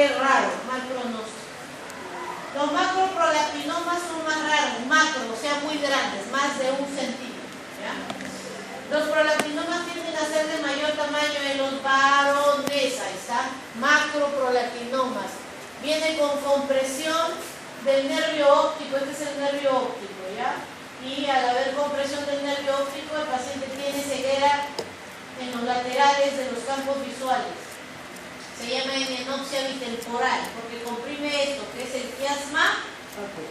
qué raro, mal pronóstico. Los macroprolactinomas son más raros, macro, o sea, muy grandes, más de 1 centímetro. ¿Ya? Los prolactinomas tienden a ser de mayor tamaño en los varones, ahí está, macroprolactinomas. Viene con compresión del nervio óptico, este es el nervio óptico, ¿ya? Y al haber compresión del nervio óptico, el paciente tiene ceguera en los laterales de los campos visuales. Se llama hemianopsia bitemporal, porque comprime esto, que es el quiasma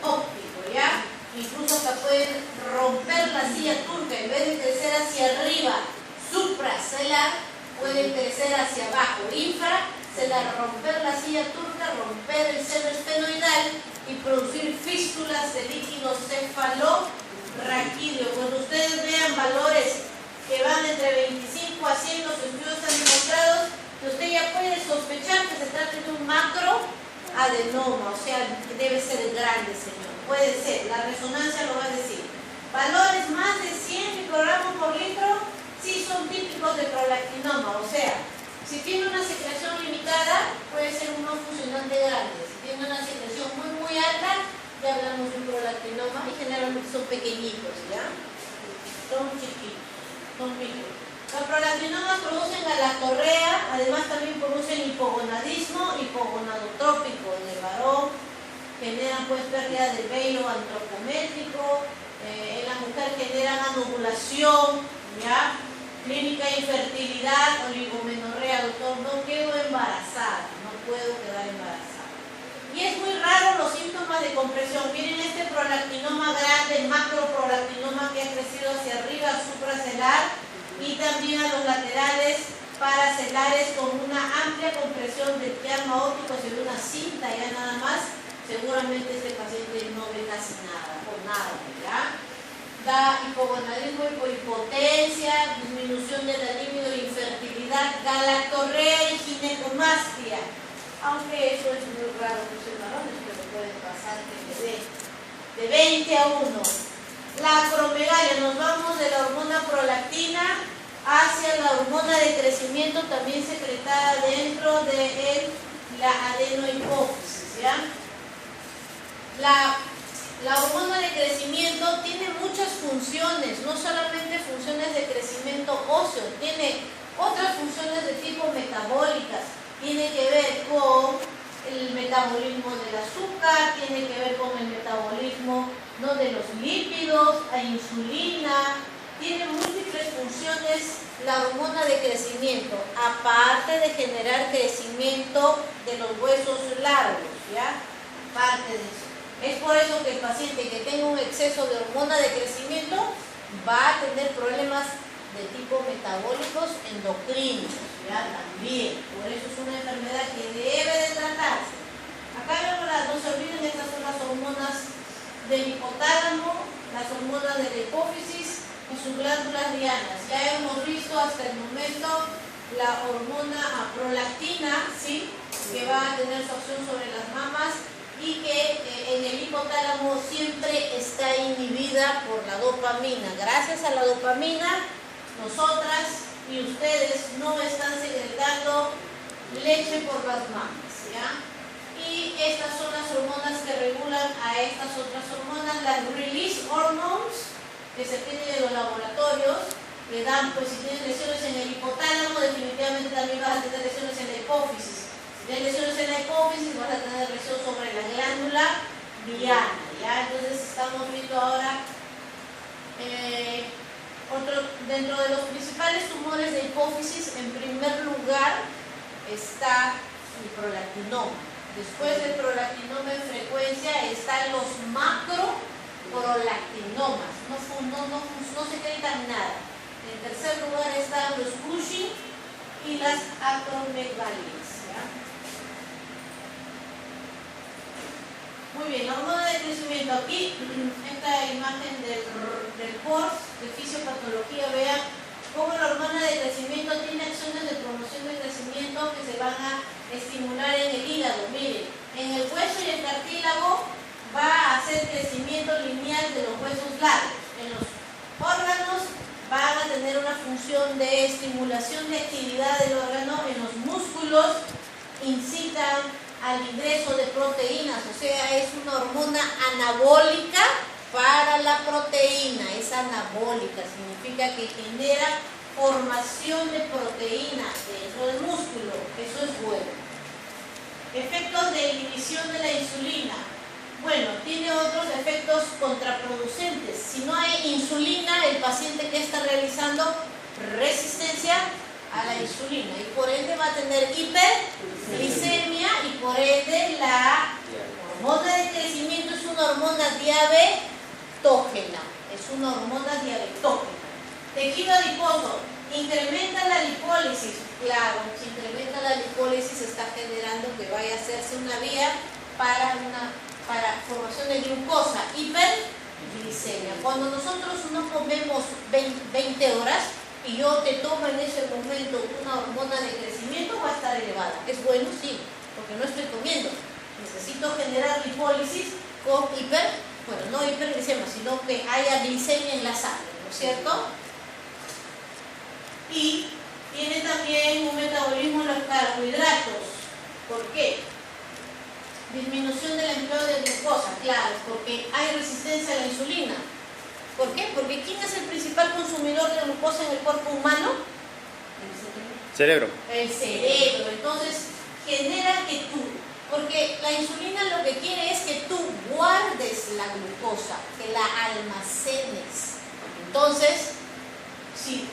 óptico, ¿ya? Incluso hasta pueden romper la silla turca, en vez de crecer hacia arriba, supracelar, pueden crecer hacia abajo, infracelar, romper la silla turca, romper el seno esfenoidal y producir fístulas de líquido cefalorraquídeo. Cuando ustedes vean valores que van entre 25 a 100, los estudios han demostrado que usted ya puede sospechar que se trata de un macroadenoma, o sea, que debe ser grande, señor. Puede ser, la resonancia lo va a decir. Valores más de 100 microgramos por litro, sí son típicos de prolactinoma, o sea, si tiene una secreción limitada, puede ser un no funcionante grande. Si tiene una secreción muy alta, ya hablamos de un prolactinoma y generalmente son pequeñitos, ¿ya? Son chiquitos, son micros. Los prolactinomas producen galactorrea, además también producen hipogonadismo, hipogonadotrópico en el varón, generan pues pérdida del vello antropométrico, en la mujer generan anovulación, ¿ya? Clínica de infertilidad, oligomenorrea, doctor, no quedo embarazada, no puedo quedar embarazada. Y es muy raro los síntomas de compresión. Miren este prolactinoma grande, macroprolactinoma que ha crecido hacia arriba, supracelar, y también a los laterales paracelares con una amplia compresión del quiasma óptico, se ve una cinta ya nada más. Seguramente este paciente no ve casi nada, o nada, ¿ya? Da hipogonadismo, hipohipotencia, disminución de la libido, infertilidad, galactorrea y ginecomastia. Aunque eso es muy raro en los varones, pero puede pasar que le dé de 20 a 1. La acromegalia, nos vamos de la hormona prolactina hacia la hormona de crecimiento, también secretada dentro de la adenohipófisis, ¿ya? La hormona de crecimiento tiene muchas funciones, no solamente funciones de crecimiento óseo, tiene otras funciones de tipo metabólicas, tiene que ver con el metabolismo del azúcar, tiene que ver con el metabolismo, ¿no?, de los lípidos, la insulina, tiene múltiples funciones la hormona de crecimiento, aparte de generar crecimiento de los huesos largos, ¿ya? Parte de eso. Es por eso que el paciente que tenga un exceso de hormona de crecimiento va a tener problemas de tipo metabólicos endocrinos, ¿ya? También. Por eso es una enfermedad que debe de tratarse. Acá vemos no se olviden, estas son las hormonas del hipotálamo, las hormonas de la hipófisis y sus glándulas dianas. Ya hemos visto hasta el momento la hormona prolactina, ¿sí?, que va a tener su acción sobre las mamas y que en el hipotálamo siempre está inhibida por la dopamina. Gracias a la dopamina, nosotras y ustedes no están secretando leche por las mamas, ¿ya? Y estas son las hormonas que regulan a estas otras hormonas, las release hormones, que se tienen en los laboratorios, que dan, pues si tienen lesiones en el hipotálamo, definitivamente también vas a tener lesiones en la hipófisis. Si tienes lesiones en la hipófisis, vas a tener lesión sobre la glándula diana, ¿ya? Entonces estamos viendo ahora dentro de los principales tumores de hipófisis, en primer lugar está el prolactinoma. Después del prolactinoma en frecuencia están los macroprolactinomas, no secretan nada. En tercer lugar están los Cushing y las acromegalias, ¿ya? Muy bien, la hormona de crecimiento. Aquí, esta imagen del PORS, de fisiopatología, vean cómo la hormona de crecimiento tiene acciones de promoción de crecimiento que se van a estimular en el hígado. Miren, en el hueso y el cartílago va a hacer crecimiento lineal de los huesos largos. En los órganos van a tener una función de estimulación de actividad del órgano. En los músculos incitan al ingreso de proteínas, o sea, es una hormona anabólica para la proteína, es anabólica, significa que genera formación de proteína dentro del músculo, eso es bueno. Efectos de inhibición de la insulina. Bueno, tiene otros efectos contraproducentes. Si no hay insulina, el paciente que está realizando resistencia a la insulina y por ende va a tener hiperglicemia y por ende la hormona de crecimiento es una hormona diabetógena. Es una hormona diabetógena. Tejido adiposo. Incrementa la lipólisis. Claro, si incrementa la lipólisis está generando que vaya a hacerse una vía para formación de glucosa, hiperglicemia. Cuando nosotros no comemos 20 horas y yo te tomo en ese momento una hormona de crecimiento, va a estar elevada. ¿Es bueno? Sí, porque no estoy comiendo. Necesito generar lipólisis con no hiperglicemia, sino que haya glicemia en la sangre, ¿no es cierto? Y tiene también un metabolismo de los carbohidratos. ¿Por qué? Disminución del empleo de glucosa, claro, porque hay resistencia a la insulina. ¿Por qué? Porque ¿quién es el principal consumidor de glucosa en el cuerpo humano? Cerebro. El cerebro. Entonces, genera que porque la insulina lo que quiere es que tú guardes la glucosa, que la almacenes. Entonces, si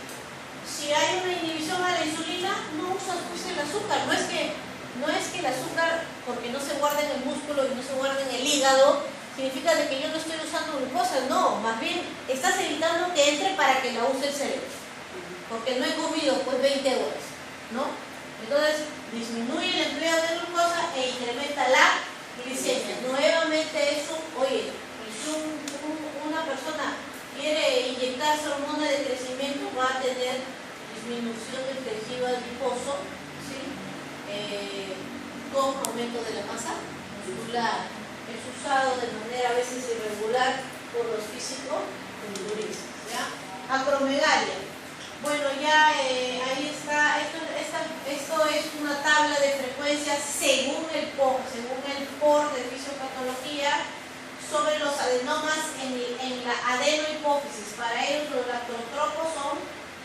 hay una inhibición a la insulina, no usas el azúcar. No es que el azúcar, porque no se guarda en el músculo y no se guarda en el hígado, significa de que yo no estoy usando glucosa. No, más bien estás evitando que entre para que la use el cerebro. Porque no he comido 20 horas, ¿no? Entonces, disminuye el empleo de glucosa e incrementa la glicemia. Nuevamente eso, oye, si una persona quiere inyectarse hormona de crecimiento, va a tener disminución del tejido adiposo, ¿sí? Con aumento de la masa muscular. Es usado de manera a veces irregular por los físico-culturistas, ¿ya? Acromegalia. Bueno, ya ahí está. Esto es una tabla de frecuencias según el POR de fisiopatología sobre los adenomas en la adenohipófisis. Para ellos los lactotropos son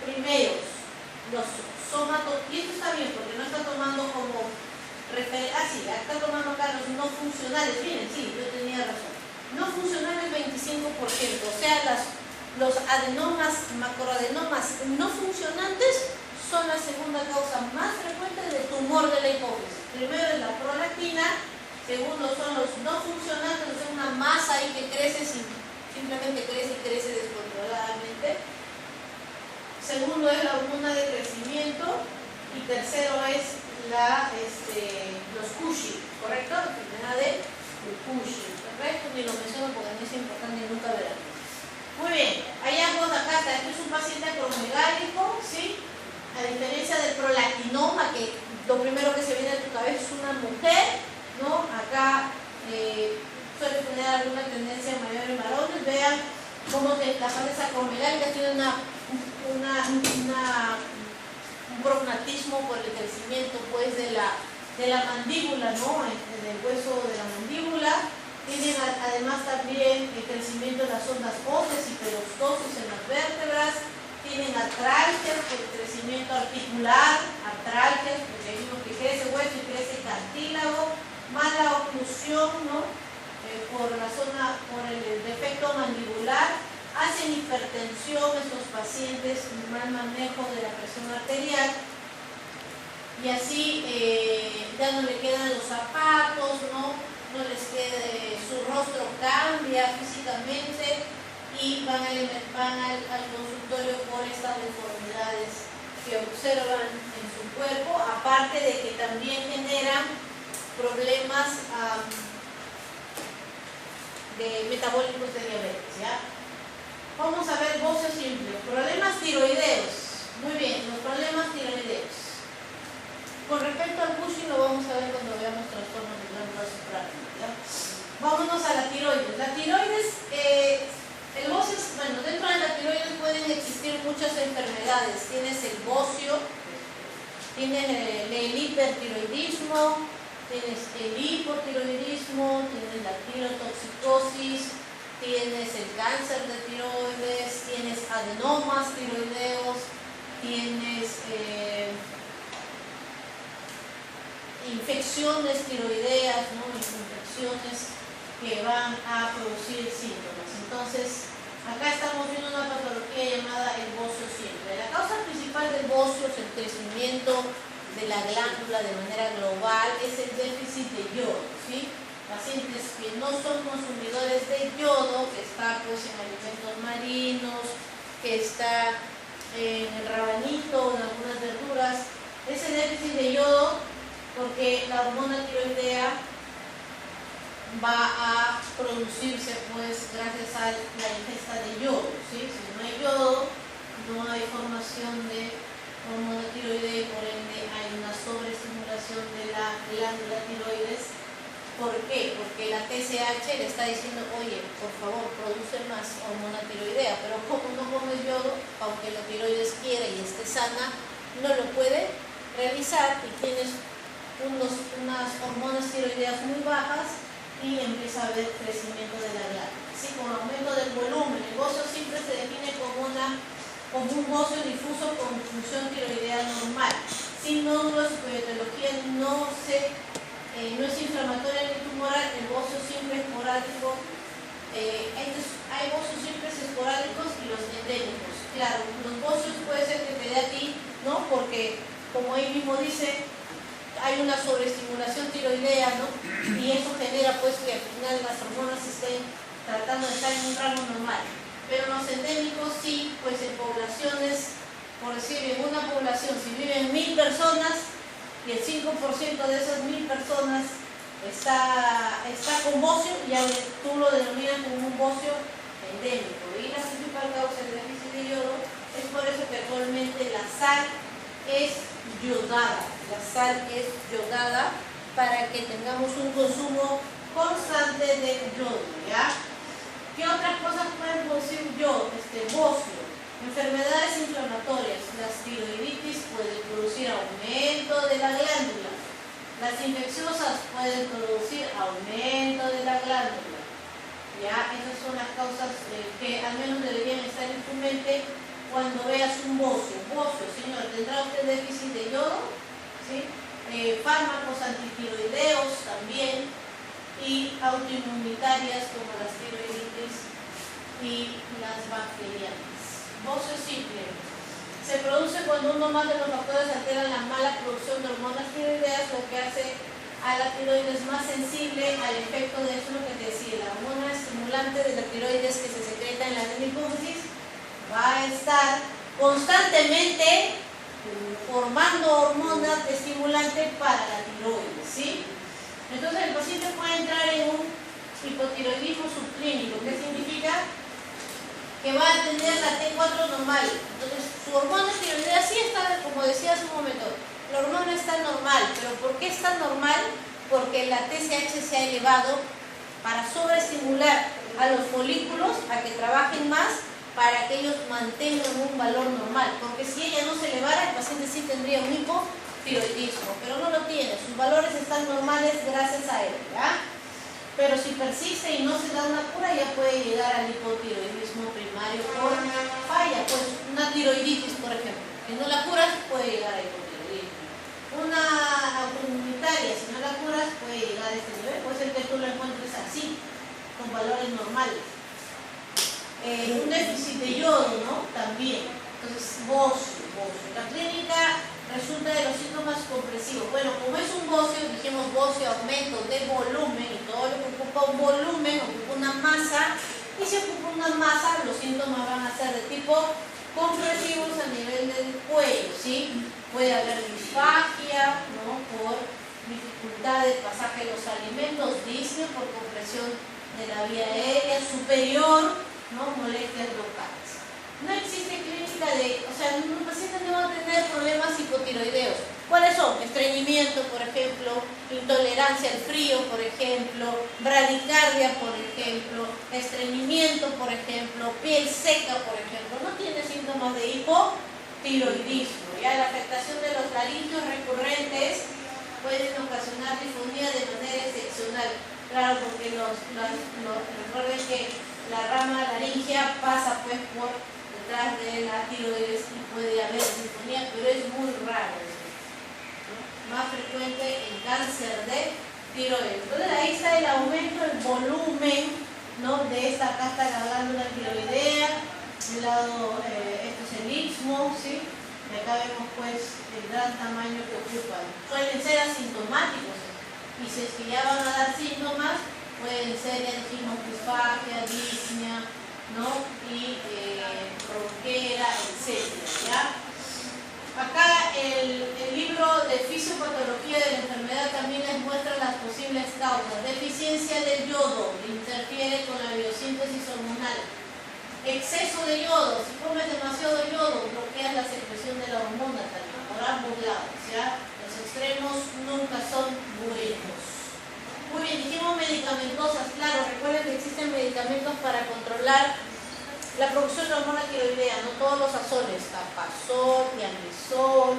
primeros. Los y esto está bien porque no está tomando como referencia. Sí, está tomando acá los no funcionales. Miren, sí, yo tenía razón. No funcionales 25%, o sea, los adenomas, macroadenomas no funcionantes son la segunda causa más frecuente de tumor de la hipófisis. Primero es la prolactina, segundo son los no funcionantes, es una masa ahí que crece, simplemente crece y crece descontroladamente. Segundo es la hormona de crecimiento y tercero es los Cushing, ¿correcto? La enfermedad de Cushing, ¿correcto? Ni lo menciono porque no es importante nunca verán. Muy bien, hallazgos acá está. Este es un paciente acromegálico, ¿sí? A diferencia del prolactinoma, que lo primero que se viene a tu cabeza es una mujer, ¿no? Acá suele tener alguna tendencia mayor en varones. Vean cómo las fases acromegálicas tienen un prognatismo por el crecimiento pues de la mandíbula, ¿no? Del hueso de la mandíbula. Tienen además también el crecimiento de las ondas óseas y perostosis en las vértebras. Tienen artralgias por el crecimiento articular, artralgias porque hay uno que crece hueso y crece cartílago. Mala oclusión, ¿no? Por el defecto mandibular. Hacen hipertensión estos pacientes, mal manejo de la presión arterial y así ya no le quedan los zapatos, no les queda, su rostro cambia físicamente y van al consultorio por estas deformidades que observan en su cuerpo, aparte de que también generan problemas de metabólicos de diabetes, ¿ya? Vamos a ver voces simples. Problemas tiroideos. Muy bien, los problemas tiroideos. Con respecto al Cushing lo vamos a ver cuando veamos trastornos de glándula suprarrenal. Vámonos a la tiroides. La tiroides, dentro de la tiroides pueden existir muchas enfermedades. Tienes el bocio, tienes el hipertiroidismo, tienes el hipotiroidismo, tienes la tirotoxicosis, tienes el cáncer de tiroides, tienes adenomas tiroideos, tienes infecciones tiroideas, ¿no? Infecciones que van a producir síntomas. Entonces, acá estamos viendo una patología llamada el bocio simple. La causa principal del bocio es el crecimiento de la glándula de manera global, es el déficit de yodo, ¿sí? Pacientes que no son consumidores de yodo, que está pues en alimentos marinos, que está en el rabanito, en algunas verduras, ese déficit de yodo, porque la hormona tiroidea va a producirse pues gracias a la ingesta de yodo, ¿sí? Si no hay yodo, no hay formación de hormona tiroidea y por ende hay una sobreestimulación de la glándula tiroides. ¿Por qué? Porque la TSH le está diciendo, oye, por favor, produce más hormona tiroidea, pero como no comes yodo, aunque la tiroides quiera y esté sana, no lo puede realizar y tienes unas hormonas tiroideas muy bajas y empieza a haber crecimiento de la glándula. Así, con aumento del volumen. El bocio simple se define como un bocio difuso con función tiroidea normal. Sin nódulos, su etiología no es inflamatoria ni tumoral. El bocio simple esporádico, hay bocios simples esporádicos y los endémicos. Claro, los bocios puede ser que te dé a ti, ¿no? Porque, como ahí mismo dice, hay una sobreestimulación tiroidea, ¿no? Y eso genera pues que al final las hormonas estén tratando de estar en un rango normal. Pero los endémicos sí, pues en poblaciones, por decir, en una población, si viven 1000 personas y el 5% de esas 1000 personas está con bocio, ya tú lo denominas como un bocio endémico. Y la principal causa del déficit de yodo es por eso que actualmente la sal es yodada. La sal es yodada para que tengamos un consumo constante de yodo, ¿ya? ¿Qué otras cosas pueden producir yodo? Bocio, enfermedades inflamatorias. Las tiroiditis pueden producir aumento de la glándula. Las infecciosas pueden producir aumento de la glándula. ¿Ya? Esas son las causas que al menos deberían estar en tu mente cuando veas un bocio. Bocio, señor, ¿tendrá usted déficit de yodo? ¿Sí? Fármacos antitiroideos también, y autoinmunitarias como las tiroiditis y las bacterianas. Bocio simple. Se produce cuando uno más de los factores alteran la mala producción de hormonas tiroideas, lo que hace a la tiroides más sensible al efecto de eso, lo que te decía, la hormona estimulante de la tiroides que se secreta en la adipófisis va a estar constantemente formando hormonas estimulantes para la tiroides, ¿sí? Entonces el paciente puede entrar en un hipotiroidismo subclínico. ¿Qué significa? Que va a tener la T4 normal. Entonces su hormona tiroidea sí está, como decía hace un momento, la hormona está normal. ¿Pero por qué está normal? Porque la TSH se ha elevado para sobreestimular a los folículos a que trabajen más, para que ellos mantengan un valor normal, porque si ella no se elevara, el paciente sí tendría un hipotiroidismo, pero no lo tiene, sus valores están normales gracias a él, ¿ya? Pero si persiste y no se da una cura, ya puede llegar al hipotiroidismo primario por falla, pues una tiroiditis, por ejemplo, que no la curas, puede llegar a hipotiroidismo. Una autoinmunitaria, si no la curas, puede llegar a este nivel, puede ser que tú lo encuentres así, con valores normales. Un déficit de yodo, ¿no? También. Entonces, bocio. La clínica resulta de los síntomas compresivos. Bueno, como es un bocio, dijimos bocio, aumento de volumen, y todo lo que ocupa un volumen, ocupa una masa, y si ocupa una masa, los síntomas van a ser de tipo compresivos a nivel del cuello, ¿sí? Puede haber disfagia, ¿no? Por dificultad de pasaje de los alimentos, disnea por compresión de la vía aérea superior, ¿no? Molestias locales. No existe clínica los pacientes no van a tener problemas hipotiroideos. ¿Cuáles son? Estreñimiento, por ejemplo, intolerancia al frío, por ejemplo, bradicardia, por ejemplo, estreñimiento, por ejemplo, piel seca, por ejemplo. No tiene síntomas de hipotiroidismo. ¿Ya? La afectación de los laringios recurrentes pueden ocasionar ocasionar disfonía de manera excepcional. Claro, porque recuerden que la rama laringea pasa pues por detrás de la tiroides y puede haber disfonía, pero es muy raro, ¿no? Más frecuente en cáncer de tiroides. Entonces ahí está el aumento del volumen, ¿no?, de esta acá está la glándula tiroidea, del lado esto es el istmo, ¿sí? Y acá vemos pues el gran tamaño que ocupan. Suelen ser asintomáticos y si es que ya van a dar síntomas, pueden ser, ya dijimos, disfagia, disnea, ¿no?, y ronquera, etc. ¿Ya? Acá el libro de fisiopatología de la enfermedad también les muestra las posibles causas. Deficiencia del yodo, interfiere con la biosíntesis hormonal. Exceso de yodo, si comes demasiado yodo, bloqueas la secreción de la hormona también, por ambos lados, ¿ya? Los extremos nunca son buenos. Muy bien, dijimos medicamentosas, claro, recuerden que existen medicamentos para controlar la producción de hormona tiroidea, no todos los azoles, capazol, diamisol,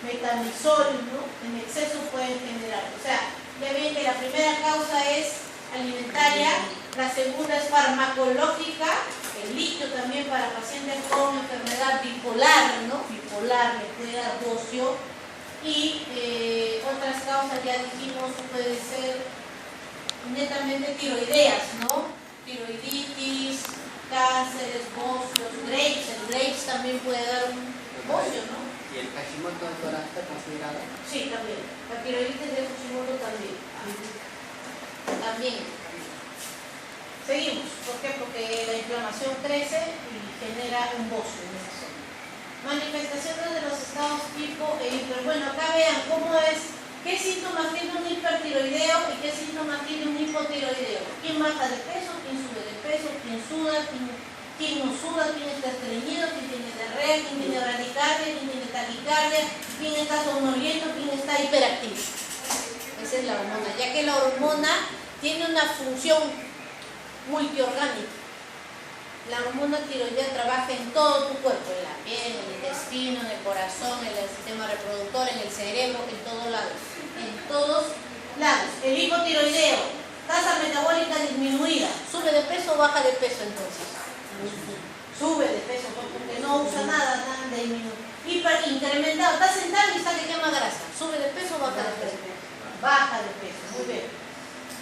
metamizol, ¿no?, en exceso pueden generar. O sea, ya ven que la primera causa es alimentaria, la segunda es farmacológica, el litio también para pacientes con enfermedad bipolar, ¿no?, bipolar, le puede dar bocio, y otras causas ya dijimos pueden ser netamente tiroideas, ¿no?, tiroiditis, cánceres, bocios, Graves, el Graves también puede dar un bocio, ¿no? ¿Y el Hashimoto está considerado? Sí, también. La tiroiditis de Hashimoto también. También. Seguimos. ¿Por qué? Porque la inflamación crece y genera un bocio en esa zona. Manifestaciones de los estados tipo e hiper. Bueno, acá vean cómo es, qué síntomas tiene un hipertiroideo y qué síntomas tiene un hipotiroideo. ¿Quién baja de peso? ¿Quién sube de peso? ¿Quién suda? ¿Quién no suda? ¿Quién está estreñido? ¿Quién tiene diarrea? ¿Quién tiene bradicardia? ¿Quién tiene taquicardia? ¿Quién está somnoliento? ¿Quién está hiperactivo? Esa es la hormona, ya que la hormona tiene una función multiorgánica. La hormona tiroidea trabaja en todo tu cuerpo, en la piel, en el intestino, en el corazón, en el sistema reproductor, en el cerebro, en todos lados. En todos lados. El hipotiroideo, tasa metabólica disminuida. ¿Sube de peso o baja de peso entonces? Sube de peso porque no usa nada de disminuir. Incrementado, está sentado y está que quema grasa. ¿Sube de peso o baja de peso? Baja de peso, muy bien.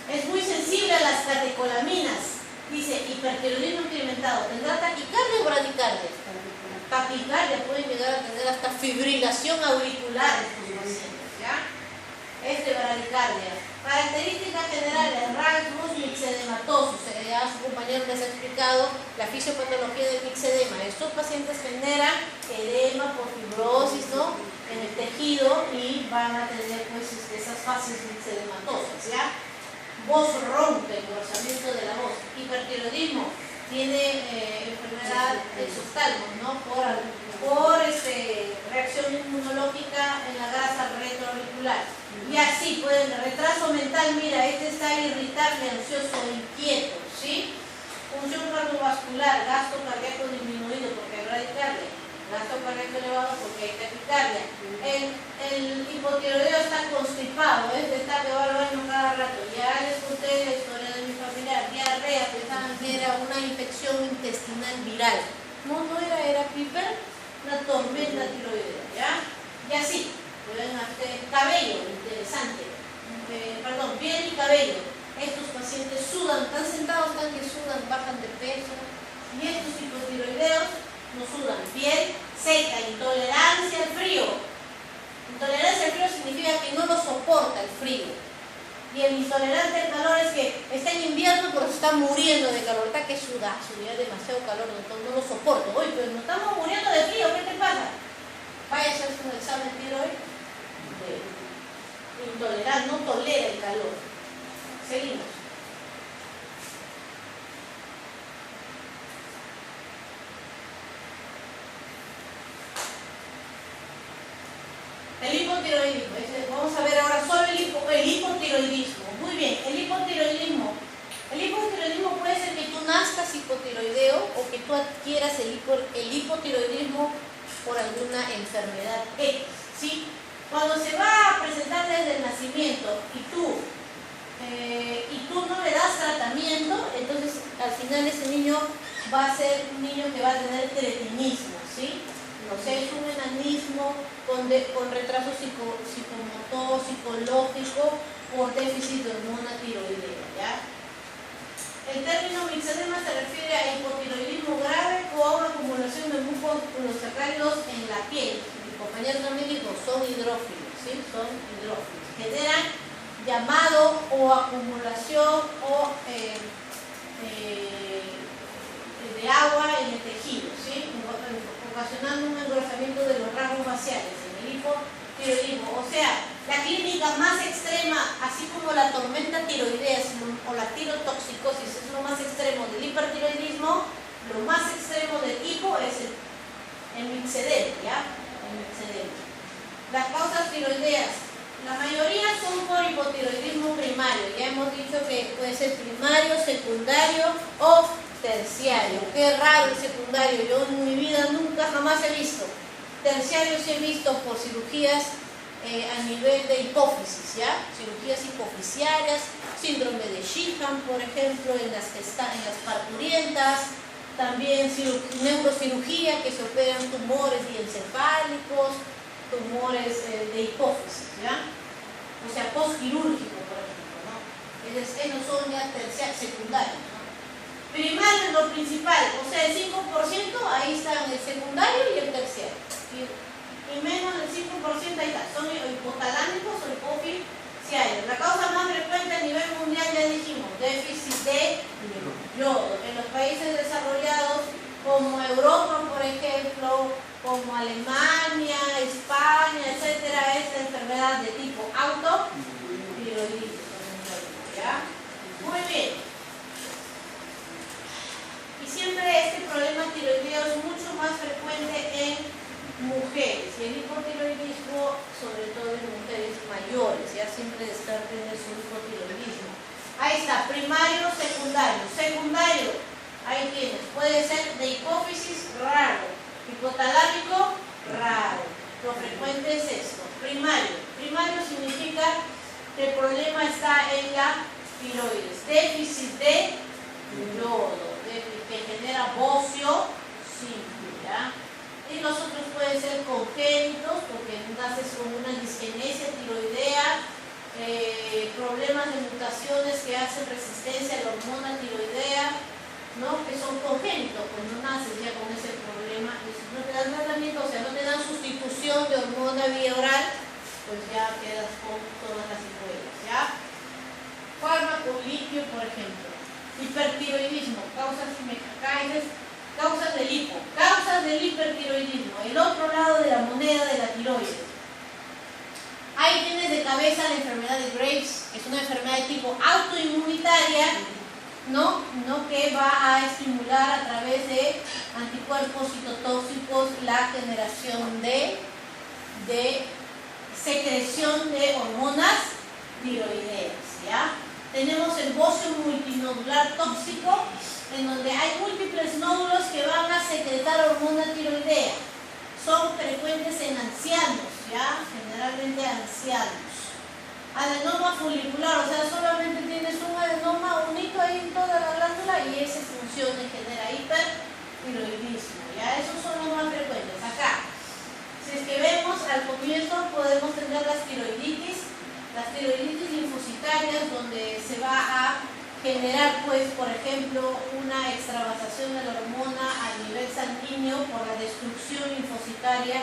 Es muy sensible a las catecolaminas. Dice, hipertiroidismo incrementado. ¿Tendrá taquicardia o bradicardia? Taquicardia, pueden llegar a tener hasta fibrilación auricular estos pacientes, ¿ya? Es de bradicardia. Características generales, rasgos mixedematosos. Ya su compañero les ha explicado la fisiopatología del mixedema. Estos pacientes generan edema por fibrosis, ¿no?, en el tejido y van a tener pues esas fases mixedematosas, ¿ya? Voz ronca, engrosamiento de la voz. Hipertiroidismo, tiene enfermedad de exoftalmos, ¿no?, por reacción inmunológica en la grasa retroauricular. Y así pueden, retraso mental, mira, este está irritable, ansioso, inquieto, ¿sí? Función cardiovascular, gasto cardíaco disminuido porque hay bradicardia, gasto cardíaco elevado porque hay taquicardia. El hipotiroideo está constipado, es de estar que va al baño cada rato. Ya les conté la historia de mi familiar, diarrea, pensaban que era una infección intestinal viral. No era piper, una tormenta tiroidea, ¿ya? Y así, pueden hacer cabello, interesante. Perdón, piel y cabello. Estos pacientes sudan, están sentados, están que sudan, bajan de peso. Y estos hipotiroideos no sudan. Piel seca, intolerancia al frío. Intolerancia al frío significa que no lo soporta el frío. Y el intolerante al calor es que está en invierno pero se está muriendo de calor. Está que suda, subía demasiado calor, entonces no lo soporto. Oye, pues nos estamos muriendo de frío, ¿qué te pasa? Vaya a hacerse un examen de tiroides. Intolerante, no tolera el calor. Seguimos. El hipotiroidismo. Vamos a ver ahora solo el hipotiroidismo. Muy bien, el hipotiroidismo. El hipotiroidismo puede ser que tú nazcas hipotiroideo o que tú adquieras el hipotiroidismo por alguna enfermedad X, ¿sí? Cuando se va a presentar desde el nacimiento, y tú no le das tratamiento, entonces al final ese niño va a ser un niño que va a tener cretinismo, ¿sí? O sea, es un enanismo con retraso psicomotor, psicológico, por déficit de hormona tiroidea, ¿ya? El término mixedema se refiere a hipotiroidismo grave con acumulación de músculos sacráridos en la piel. Mi compañero también dijo, son hidrófilos, ¿sí? Son hidrófilos. Generan llamado o acumulación de agua en el tejido, ¿sí? Ocasionando un engrosamiento de los rasgos faciales en el hipotiroidismo. O sea, la clínica más extrema, así como la tormenta tiroidea o la tirotoxicosis es lo más extremo del hipertiroidismo, lo más extremo del hipo es el mixedema, ¿ya? El mixedema. Las causas tiroideas, la mayoría son por hipotiroidismo primario. Ya hemos dicho que puede ser primario, secundario o terciario. Qué raro el secundario, yo en mi vida nunca jamás he visto. Terciario sí he visto por cirugías a nivel de hipófisis, ¿ya? Cirugías hipofisiarias, síndrome de Sheehan, por ejemplo, en las parturientas, también neurocirugía, que se operan tumores diencefálicos, tumores de hipófisis, ¿ya? O sea, postquirúrgico, por ejemplo, ¿no? Esos son ya secundarios, ¿no? Primario es lo principal, o sea, el 5%, ahí están el secundario y el terciario. Y menos del 5% ahí está, son hipotalámicos o hipofisiarios. La causa más frecuente a nivel mundial, ya dijimos, déficit de yodo. En los países desarrollados como Europa, por ejemplo, como Alemania, España, etcétera, esta enfermedad de tipo autotiroidismo, ¿ya? Muy bien. Y siempre este problema tiroideo es mucho más frecuente en mujeres, y el hipotiroidismo sobre todo en mujeres mayores, ya siempre descarten su hipotiroidismo. Ahí está, primario, secundario. Secundario, ahí tienes, puede ser de hipófisis, raro, hipotalámico, raro. Lo frecuente es esto. Primario. Primario significa que el problema está en la tiroides. Déficit de yodo, que genera bocio simple, ¿ya? Y los otros pueden ser congénitos, porque naces con una disgenesia tiroidea, problemas de mutaciones que hacen resistencia a la hormona tiroidea, ¿no? Que son congénitos, cuando naces ya con ese problema, y si no te dan tratamiento, o sea, no te dan sustitución de hormona vía oral, pues ya quedas con todas las secuelas, ¿ya? Fármaco litio, por ejemplo. Hipertiroidismo, causas del hipo, causas del hipertiroidismo, el otro lado de la moneda de la tiroides. Ahí tienes de cabeza la enfermedad de Graves, que es una enfermedad de tipo autoinmunitaria, ¿no? Que va a estimular a través de anticuerpos citotóxicos la generación de secreción de hormonas tiroideas, ¿ya? Tenemos el bocio multinodular tóxico, en donde hay múltiples nódulos que van a secretar hormona tiroidea. Son frecuentes en ancianos, ¿ya? Generalmente ancianos. Adenoma folicular, o sea, solamente tienes un adenoma, un hito ahí en toda la glándula y ese funciona y genera hipertiroidismo, ¿ya? Esos son los más frecuentes. Acá, si es que vemos al comienzo, podemos tener las tiroiditis linfocitarias, donde se va a generar, pues, por ejemplo, una extravasación de la hormona a nivel sanguíneo por la destrucción linfocitaria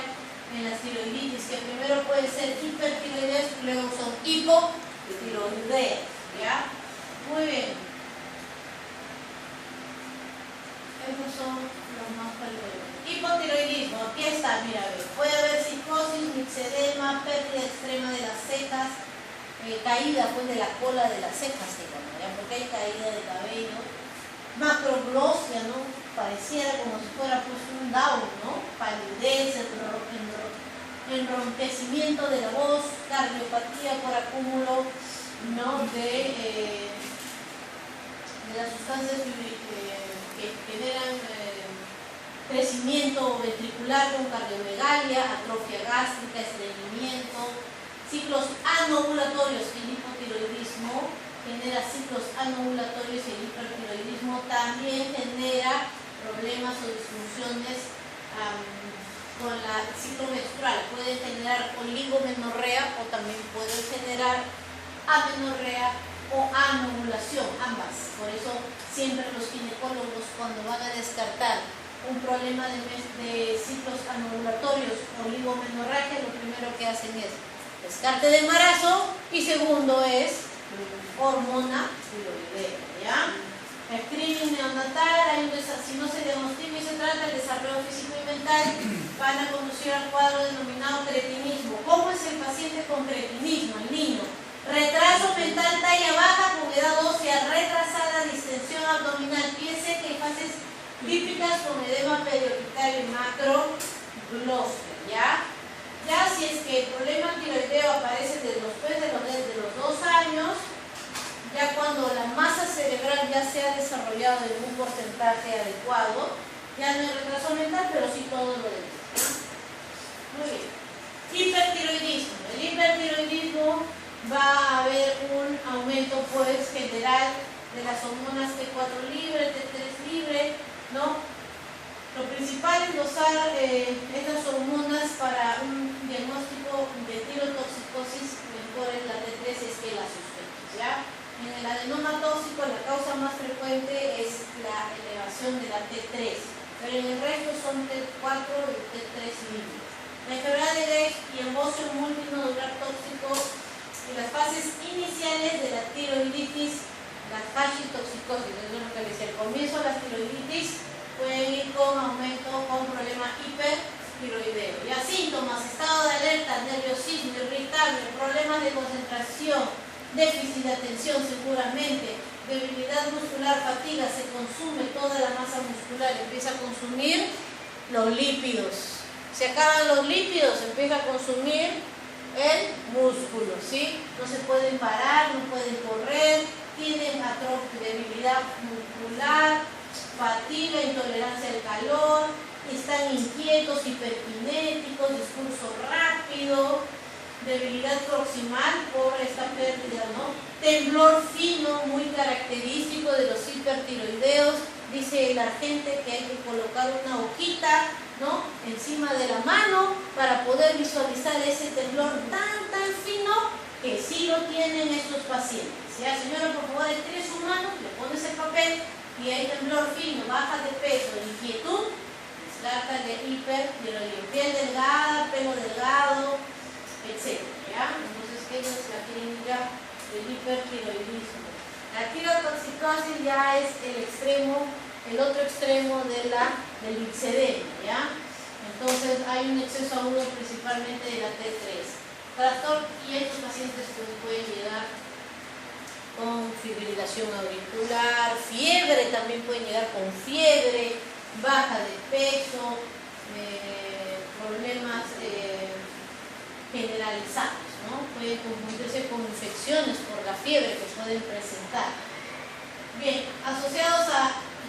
en las tiroiditis, que primero pueden ser hipertiroideas y luego son hipotiroideas, ¿ya? Muy bien. Esos son los más frecuentes. Hipotiroidismo, aquí está, mira, puede haber psicosis, mixedema, pérdida extrema de las cejas, caída pues de la cola de las cejas, ¿ya? Porque hay caída de cabello, macroglosia, ¿no? Pareciera como si fuera pues un Down, ¿no? Palidez, enronquecimiento de la voz, cardiopatía por acúmulo, ¿no? de las sustancias que generan crecimiento ventricular con cardiomegalia, atrofia gástrica, estreñimiento, ciclos anovulatorios, que el genera ciclos anovulatorios y el hipertiroidismo también genera problemas o disfunciones con el ciclo menstrual. Puede generar oligomenorrea o también puede generar amenorrea o anovulación, ambas. Por eso siempre los ginecólogos, cuando van a descartar un problema de ciclos anovulatorios o oligomenorragia, lo primero que hacen es descarte de embarazo y segundo es hormona tiroidea, ¿ya? El screening neonatal, si no se diagnostica y se trata el desarrollo físico y mental, van a conducir al cuadro denominado cretinismo. ¿Cómo es el paciente con cretinismo? El niño. Retraso mental, talla baja, con edad ósea retrasada, distensión abdominal, pie seca y fases típicas con edema periorbital y macroglossia, ¿ya? Ya si es que el problema tiroideo aparece después de los 2 años, ya cuando la masa cerebral ya se ha desarrollado en un porcentaje adecuado, ya no hay retraso mental, pero sí todo lo demás, ¿no? Muy bien. Hipertiroidismo. El hipertiroidismo va a haber un aumento pues general de las hormonas T4 libre, T3 libre, ¿no? Lo principal es dosar estas hormonas para un diagnóstico de tirotoxicosis, mejor es la T3 es que la sospechas, ¿ya? En el adenoma tóxico la causa más frecuente es la elevación de la T3, pero en el resto son T4 y T3 libre. La enfermedad de Graves y el bocio multinodular tóxico y las fases iniciales de la tiroiditis, la hashitoxicosis, es lo que les decía, al comienzo de la tiroiditis pueden ir con aumento, con problema hipertiroideo. Ya síntomas: estado de alerta, nerviosismo, irritable, problemas de concentración, déficit de atención seguramente, debilidad muscular, fatiga, se consume toda la masa muscular, empieza a consumir los lípidos. Se acaban los lípidos, empieza a consumir el músculo, ¿sí? No se pueden parar, no pueden correr, tienen atrofia, debilidad muscular, fatiga, intolerancia al calor, están inquietos, hiperkinéticos, discurso rápido, debilidad proximal por esta pérdida, ¿no? Temblor fino, muy característico de los hipertiroideos. Dice el agente que hay que colocar una hojita, ¿no?, encima de la mano para poder visualizar ese temblor tan fino que sí lo tienen estos pacientes. Ya, señora, por favor, estire su mano, le pones el papel y hay temblor fino, baja de peso, inquietud, descarta de hipertiroidismo, piel delgada, pelo delgado, etc. ¿Ya? Entonces, ¿qué es la clínica del hipertiroidismo? La tirotoxicosis ya es el otro extremo del lipedema, ¿ya? Entonces hay un exceso agudo principalmente de la T3. Trastorno, y estos pacientes pues, pueden llegar con fibrilación auricular, fiebre, también pueden llegar con fiebre, baja de peso, problemas generalizados, ¿no? Pueden confundirse con infecciones por la fiebre que pueden presentar. Bien,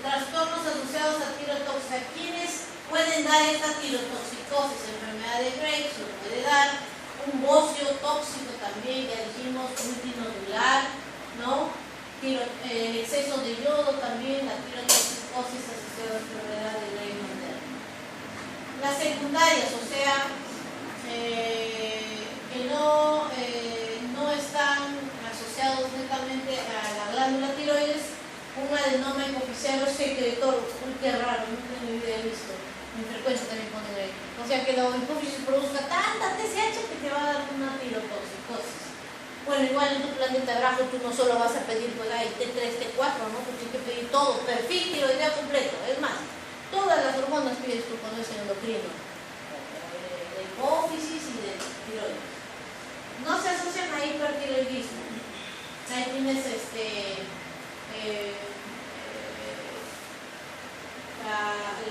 trastornos asociados a tirotoxicosis. ¿Quiénes pueden dar esta tirotoxicosis? Enfermedad de Graves lo puede dar, un bocio tóxico también, ya dijimos, multinodular, ¿no? El exceso de yodo también, la tirotoxicosis asociada a enfermedad de Graves moderna. Las secundarias, o sea, que no están asociados netamente a la glándula tiroides, un adenoma hipofisiario secretor, qué raro, nunca en mi vida he visto, en frecuencia también ponen ahí. O sea que la hipófisis produzca tanta TSH que te va a dar una tirotoxicosis. Bueno, igual en tu plan de trabajo tú no solo vas a pedir pues ahí T3, T4, ¿no? Porque tienes que pedir todo, perfil, tiroidea completo. Es más, todas las hormonas pides tú cuando es el endocrino, de hipófisis y de tiroides. No se asocian a hipertiroidismo. Ahí tienes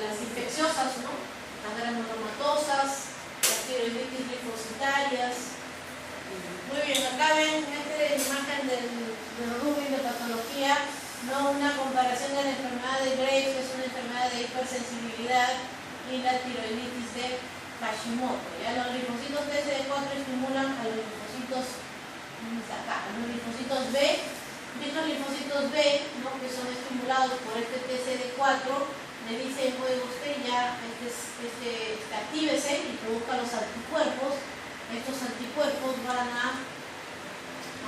las infecciosas, ¿no? Las granulomatosas, las tiroiditis linfocitarias. Muy bien, acá ven esta imagen del Rubin de patología, ¿no? Una comparación de la enfermedad de Graves, que es una enfermedad de hipersensibilidad, y la tiroiditis de Hashimoto. ¿Ya? Los linfocitos TCD4 estimulan a los linfocitos, acá, a los linfocitos B estos linfocitos B, ¿no?, que son estimulados por este TCD4, le dicen, oye, usted ya actívese y produzca los anticuerpos. Estos anticuerpos van a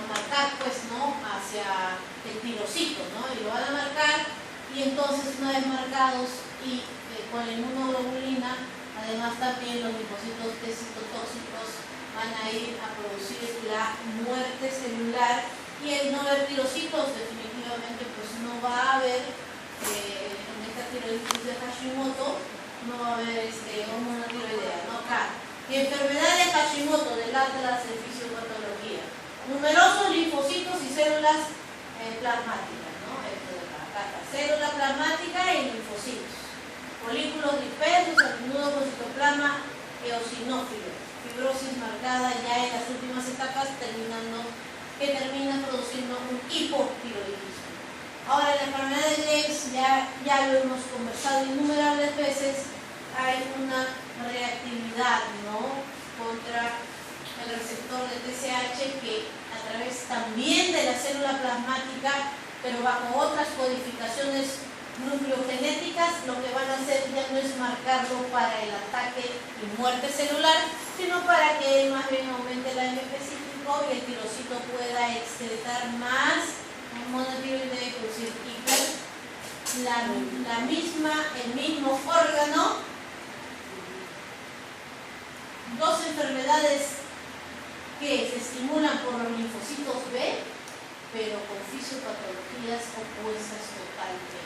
marcar, pues, ¿no?, hacia el tirocito, ¿no?, y lo van a marcar, y entonces una vez marcados y con la inmunoglobulina, además también los linfocitos T citotóxicos van a ir a producir la muerte celular, y el no haber tirocitos definitivamente pues no va a haber, en esta tiroiditis de Hashimoto, no va a haber hormona tiroidea, ¿no? Acá. Y enfermedad de Hashimoto del Atlas de Fisiopatología. Numerosos linfocitos y células plasmáticas, ¿no? Esto de acá está. Célula plasmática y linfocitos. Folículos dispersos, a menudo con citoplasma eosinófilo. Fibrosis marcada ya en las últimas etapas, que termina produciendo un hipotiroidismo. Ahora, la enfermedad de Graves ya lo hemos conversado innumerables veces, hay una reactividad, ¿no?, contra el receptor de TSH que a través también de la célula plasmática, pero bajo otras codificaciones nucleogenéticas, lo que van a hacer ya no es marcarlo para el ataque y muerte celular, sino para que más bien aumente el AMP cíclico y el tirocito pueda excretar más hormona tiroidea y producir hiper. El mismo órgano, dos enfermedades que se estimulan por los linfocitos B, pero con fisiopatologías opuestas totalmente.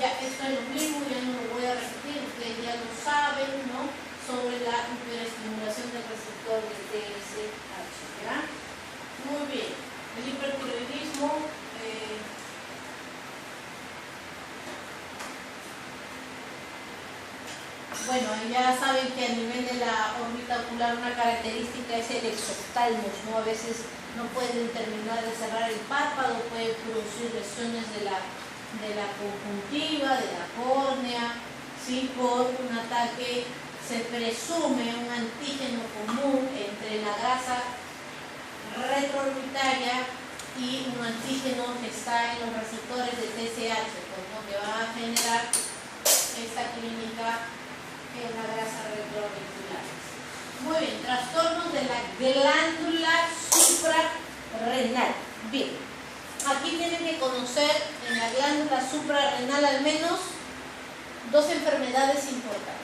Ya, esto es lo mismo, ya no lo voy a repetir, ustedes ya lo saben, ¿no?, sobre la hiperestimulación del receptor de TSH, ¿ya? Muy bien, el hipertiroidismo, bueno, ya saben que a nivel de la órbita ocular una característica es el exoftalmos, ¿no? A veces no pueden terminar de cerrar el párpado, pueden producir lesiones de la conjuntiva, de la córnea, ¿sí?, por un ataque, se presume un antígeno común entre la grasa retroorbitaria y un antígeno que está en los receptores de TSH, pues, ¿no?, que va a generar esta clínica en la grasa retroauricular. Muy bien, trastornos de la glándula suprarrenal. Bien, aquí tienen que conocer en la glándula suprarrenal al menos dos enfermedades importantes.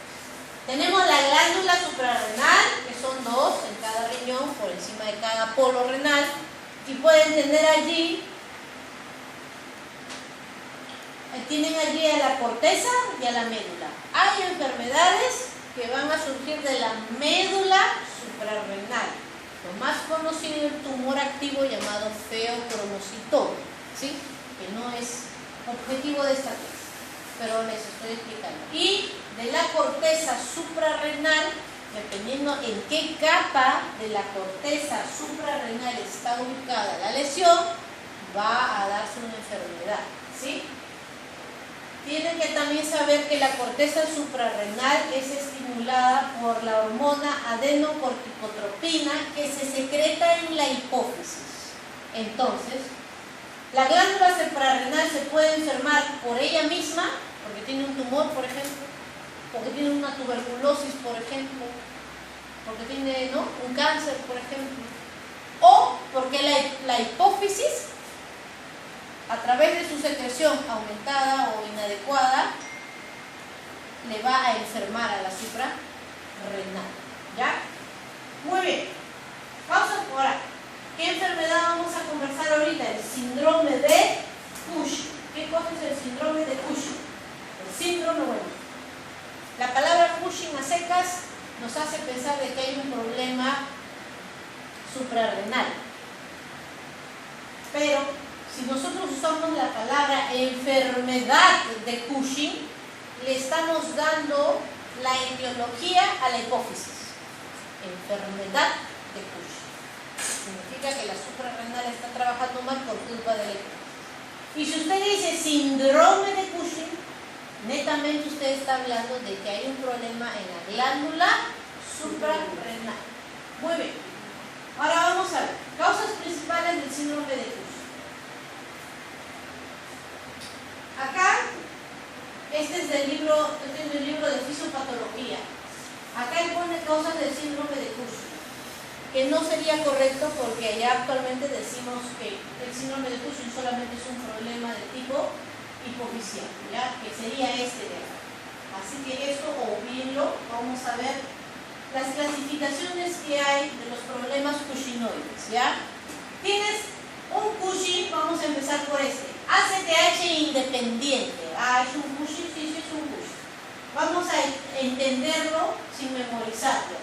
Tenemos la glándula suprarrenal, que son dos en cada riñón, por encima de cada polo renal, y pueden tener allí, tienen allí a la corteza y a la médula. Hay enfermedades que van a surgir de la médula suprarrenal. Lo más conocido es el tumor activo llamado feocromocitoma, ¿sí?, que no es objetivo de esta clase, pero les estoy explicando. Y de la corteza suprarrenal, dependiendo en qué capa de la corteza suprarrenal está ubicada la lesión, va a darse una enfermedad, ¿sí? Tienen que también saber que la corteza suprarrenal es estimulada por la hormona adenocorticotropina que se secreta en la hipófisis. Entonces, la glándula suprarrenal se puede enfermar por ella misma, porque tiene un tumor, por ejemplo, porque tiene una tuberculosis, por ejemplo, porque tiene, ¿no?, un cáncer, por ejemplo, o porque la hipófisis, a través de su secreción aumentada o inadecuada, le va a enfermar a la suprarrenal, ¿ya? Muy bien. Pausa por ahora. ¿Qué enfermedad vamos a conversar ahorita? El síndrome de Cushing. ¿Qué cosa es el síndrome de Cushing? El síndrome, bueno, la palabra Cushing a secas nos hace pensar de que hay un problema suprarrenal. Pero si nosotros usamos la palabra enfermedad de Cushing, le estamos dando la etiología a la hipófisis. Enfermedad de Cushing. Significa que la suprarrenal está trabajando mal por culpa de la hipófisis. Y si usted dice síndrome de Cushing, netamente usted está hablando de que hay un problema en la glándula suprarrenal. Muy bien. Ahora vamos a ver. Causas principales que no sería correcto porque ya actualmente decimos que el síndrome de Cushing solamente es un problema de tipo hipofisial, ¿ya? Que sería este de acá. Así que esto olvídenlo. Vamos a ver las clasificaciones que hay de los problemas cushinoides, ¿ya? Tienes un Cushing, vamos a empezar por este, ACTH independiente. ¿Es un Cushing? Sí, es un Cushing. Vamos a entenderlo sin memorizarlo.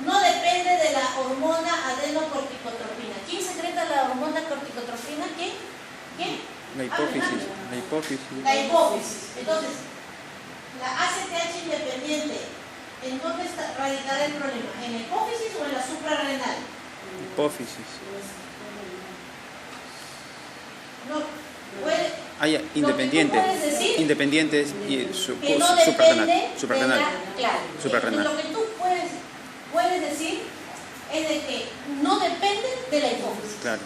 No depende de la hormona adenocorticotropina. ¿Quién secreta la hormona corticotropina? ¿Quién? La hipófisis. La hipófisis. La hipófisis. Entonces, la ACTH independiente, ¿en dónde radicará el problema? ¿En la hipófisis o en la suprarrenal? Hipófisis. No, puede. Independiente. Lo que tú puedes decir, independientes y que no depende suprarrenal. Claro. Suprarrenal. Lo que tú puedes decir es de que no depende de la hipófisis. Claro.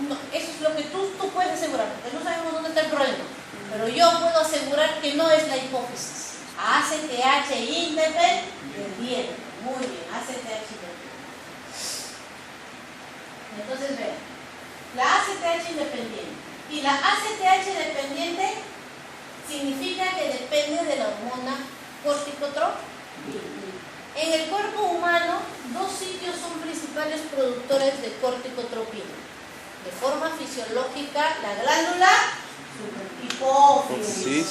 No, eso es lo que tú puedes asegurar, porque no sabemos dónde está el problema. Pero yo puedo asegurar que no es la hipófisis. ACTH independiente. Muy bien, ACTH independiente. Entonces vean, la ACTH independiente. Y la ACTH dependiente significa que depende de la hormona corticotropina. En el cuerpo humano, dos sitios son principales productores de corticotropina. De forma fisiológica, la glándula hipófisis.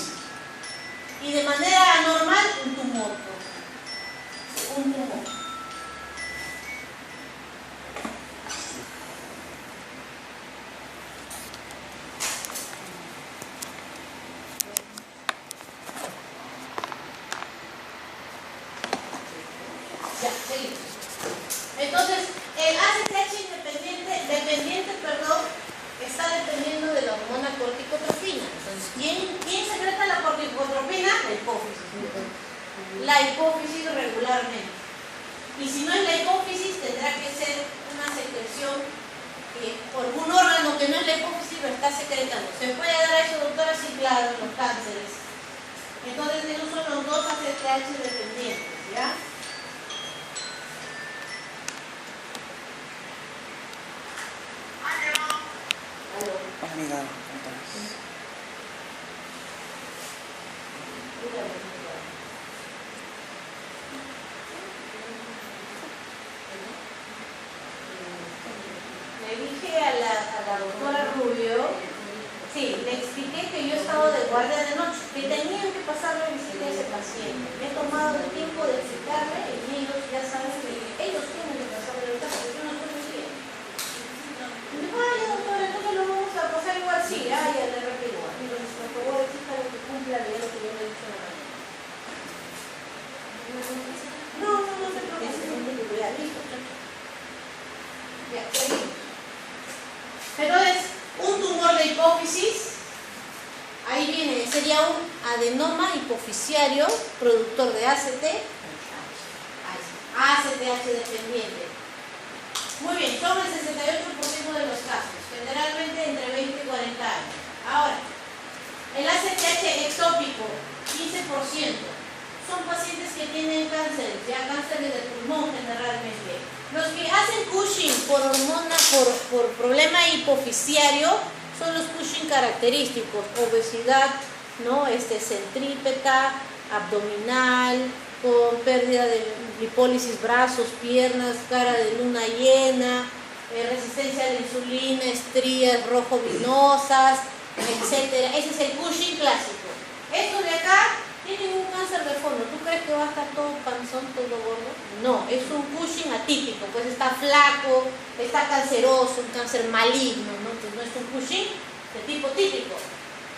Y de manera anormal, un tumor. Un tumor. Ya, seguimos. Entonces, el ACTH dependiente, está dependiendo de la hormona corticotropina. Entonces, ¿quién secreta la corticotropina? La hipófisis. La hipófisis regularmente. Y si no es la hipófisis, tendrá que ser una secreción por algún órgano que no es la hipófisis lo está secretando. ¿Se puede dar eso, doctora? Sí, claro, en los cánceres. Entonces, esos son los dos ACTH dependientes, ¿ya? Amiga, le dije a la doctora Rubio, sí, le expliqué que yo he estado de guardia de noche, que tenían que pasarle visita a ese paciente. Me he tomado el tiempo de explicarle y ellos ya saben que ellos tienen que pasarle visita porque yo no estoy muy bien. Y digo, ay, doctora, entonces lo vamos a pasar igual, sí, ya le repito, entonces por favor exija lo que cumpla de lo que yo le he dicho en la mañana. No se preocupe, ya, listo. Ya, seguimos. Entonces, un tumor de hipófisis, ahí viene, sería un adenoma hipofisiario, productor de ACTH dependiente. Muy bien, son el 68% de los casos, generalmente entre 20 y 40 años. Ahora, el ACTH ectópico, 15%. Son pacientes que tienen cánceres, ya cánceres de pulmón generalmente. Los que hacen Cushing por hormona, por problema hipofisiario, son los Cushing característicos, obesidad, ¿no? Centrípeta, abdominal, con pérdida de lipólisis, brazos, piernas, cara de luna llena, resistencia a la insulina, estrías rojo-vinosas, etc. Ese es el Cushing clásico. Esto de acá tienen un cáncer de fondo. ¿Tú crees que va a estar todo panzón, todo gordo? No, es un Cushing atípico, pues está flaco, está canceroso, un cáncer maligno, ¿no? Entonces no es un Cushing de tipo típico.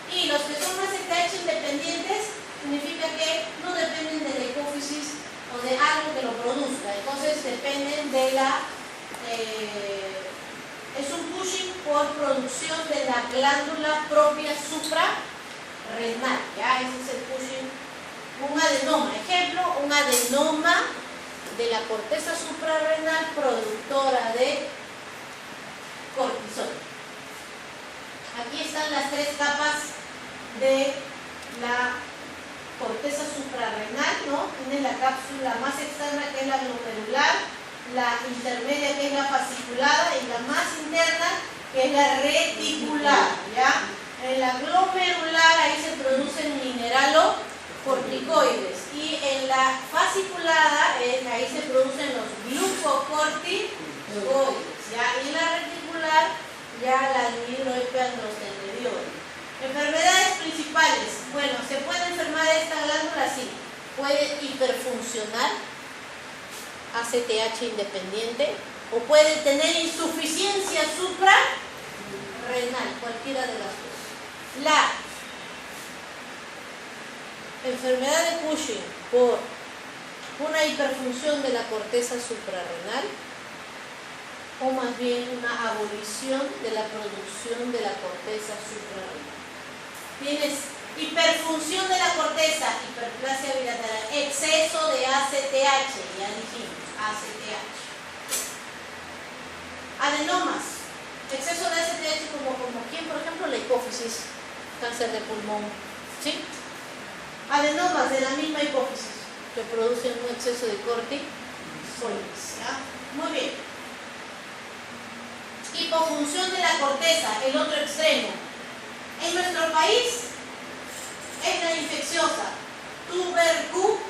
Y los que son ACTH independientes significa que no dependen de la hipófisis o de algo que lo produzca, entonces dependen de la... es un Cushing por producción de la glándula propia suprarrenal, ¿ya? Ese es el Cushing. Un adenoma, ejemplo, un adenoma de la corteza suprarrenal productora de cortisol. Aquí están las tres capas de la corteza suprarrenal, ¿no? Tiene la cápsula más externa que es la glomerular, la intermedia que es la en la reticular, ¿ya? En la glomerular ahí se producen mineralocorticoides y en la fasciculada ahí se producen los glucocorticoides, ¿ya? Y en la reticular ya la dihidroepiandrosteroniol. Enfermedades principales. Bueno, ¿se puede enfermar esta glándula? Sí. Puede hiperfuncionar, ACTH independiente, o puede tener insuficiencia suprarrenal, cualquiera de las dos. La enfermedad de Cushing por una hiperfunción de la corteza suprarrenal, o más bien una abolición de la producción de la corteza suprarrenal. Tienes hiperfunción de la corteza, hiperplasia bilateral, exceso de ACTH, ya dijimos, ACTH. Adenomas, exceso de ACTH como ¿quién? Por ejemplo, la hipófisis, cáncer de pulmón, ¿sí? Adenomas de la misma hipófisis que producen un exceso de corticoides, ¿ya? Muy bien. Hipofunción de la corteza, el otro extremo. En nuestro país es la infecciosa tuberculosis.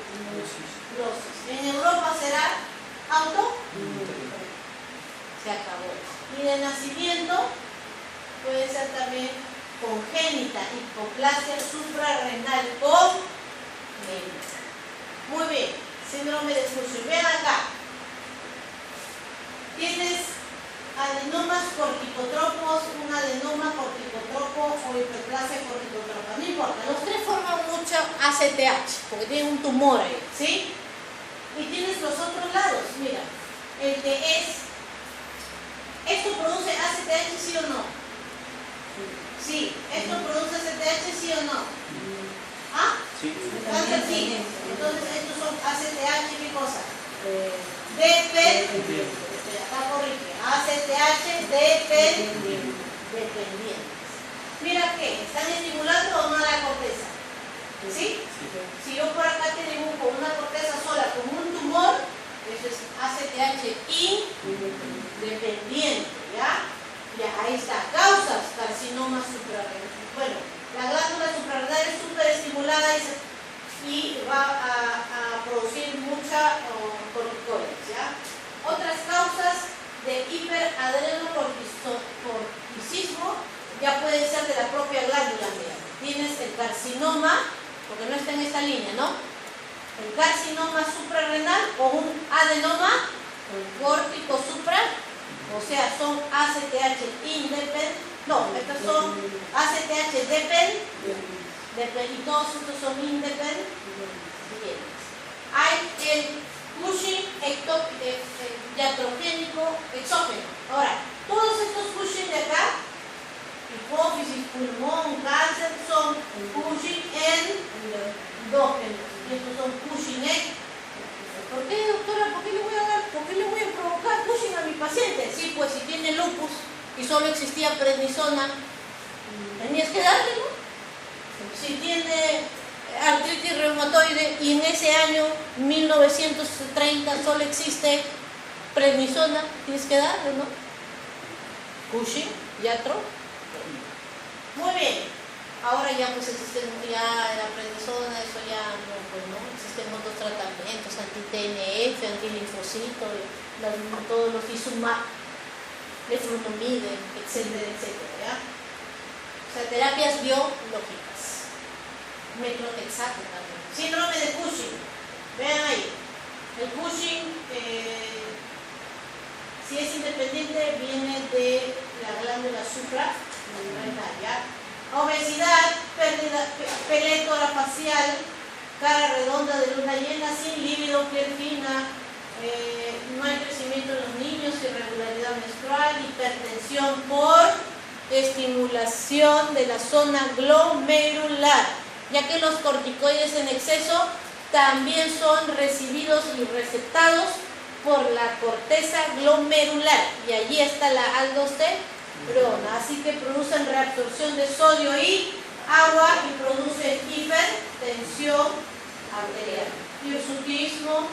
En Europa será se acabó. Y de nacimiento puede ser también congénita, hipoplasia suprarrenal congénita. Muy bien, síndrome de Cushing. Vean acá. Tienes adenomas corticotropos, un adenoma corticotropo o hiperplasia corticotropa. No importa, los tres forman mucho ACTH, porque tienen un tumor ahí, ¿sí? Y tienes los otros lados, mira, el que es, ¿esto produce ACTH sí o no? Sí, ¿esto produce ACTH sí o no? ¿Ah? Sí. Cáncer sí. Entonces estos son ACTH, ¿qué cosa? Dependientes. Acá corrige. ACTH dependientes. Mira que, ¿están estimulando o no la corteza? ¿Sí? Si yo por acá te dibujo una corteza sola como un tumor, eso es ACTH independiente, ¿ya? Ya, ahí está. Causas, carcinoma suprarrenal. Bueno, la glándula suprarrenal es súper estimulada y va a producir mucha corticoides, ¿ya? Otras causas de hiperadrenocorticismo ya puede ser de la propia glándula. Mira, tienes el carcinoma, porque no está en esta línea, ¿no? El carcinoma suprarrenal o un adenoma córtico supra, o sea, son ACTH independientes, no, estos son ACTH dependientes, y todos estos son independientes. Hay el Cushing iatrogénico exógeno. Ahora, todos estos Cushing de acá, hipófisis, pulmón, cáncer, son Cushing endógenos. Y estos son Cushing exógenos. ¿Por qué, doctora? ¿Por qué le voy a provocar Cushing a mi paciente? Sí, pues si tiene lupus y solo existía prednisona, tenías que darle, ¿no? Si tiene artritis reumatoide y en ese año 1930 solo existe prednisona, tienes que darle, ¿no? Cushing, iatro. Muy bien. Ahora ya pues existen ya la prednisona, eso ya no, pues no, existen otros tratamientos, anti-TNF, anti-linfocito, todos los isumab, leflunomide, etcétera, etcétera, ¿ya? O sea, terapias biológicas. Metrotexato también. Síndrome de Cushing. Vean ahí. El Cushing, si es independiente, viene de la glándula suprarrenal, ¿ya? Obesidad, pérdida facial, cara redonda de luna llena, sin líbido, piel fina, no hay crecimiento en los niños, irregularidad menstrual, hipertensión por estimulación de la zona glomerular, ya que los corticoides en exceso también son recibidos y receptados por la corteza glomerular, y allí está la aldosterona, así que producen reabsorción de sodio y agua y producen hipertensión arterial, hirsutismo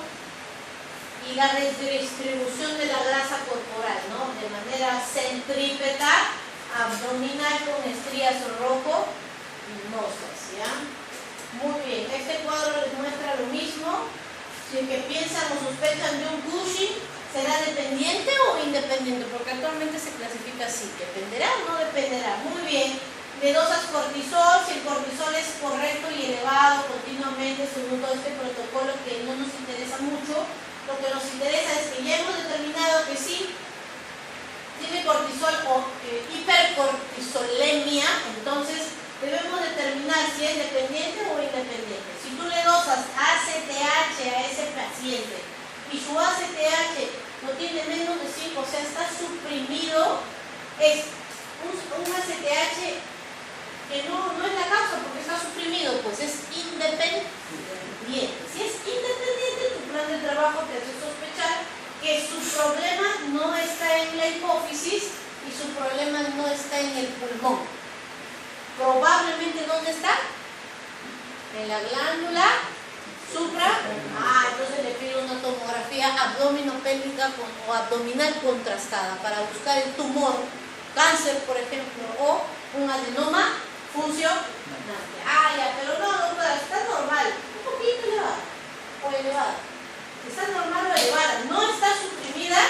y la redistribución de la grasa corporal, ¿no? De manera centrípeta abdominal con estrías rojo-vinosas, ¿ya? Muy bien, este cuadro les muestra lo mismo. Si es que piensan o sospechan de un Cushing, ¿será dependiente o independiente? Porque actualmente se clasifica así. ¿Dependerá o no dependerá? Muy bien. Le dosas cortisol, si el cortisol es correcto y elevado continuamente según todo este protocolo que no nos interesa mucho, lo que nos interesa es que ya hemos determinado que sí tiene cortisol o hipercortisolemia, entonces debemos determinar si es dependiente o independiente. Si tú le dosas ACTH a ese paciente y su ACTH no tiene menos de 5, o sea, está suprimido, es un ACTH que no es la causa porque está suprimido, pues es independiente. Si es independiente, tu plan de trabajo te hace sospechar que su problema no está en la hipófisis y su problema no está en el pulmón. Probablemente, ¿dónde está? En la glándula entonces le pido una tomografía abdominopélvica o abdominal contrastada para buscar el tumor, cáncer, por ejemplo, o un adenoma funcional. Pero no, doctora, está normal, un poquito elevada o elevada. Está normal o elevada, no está suprimida,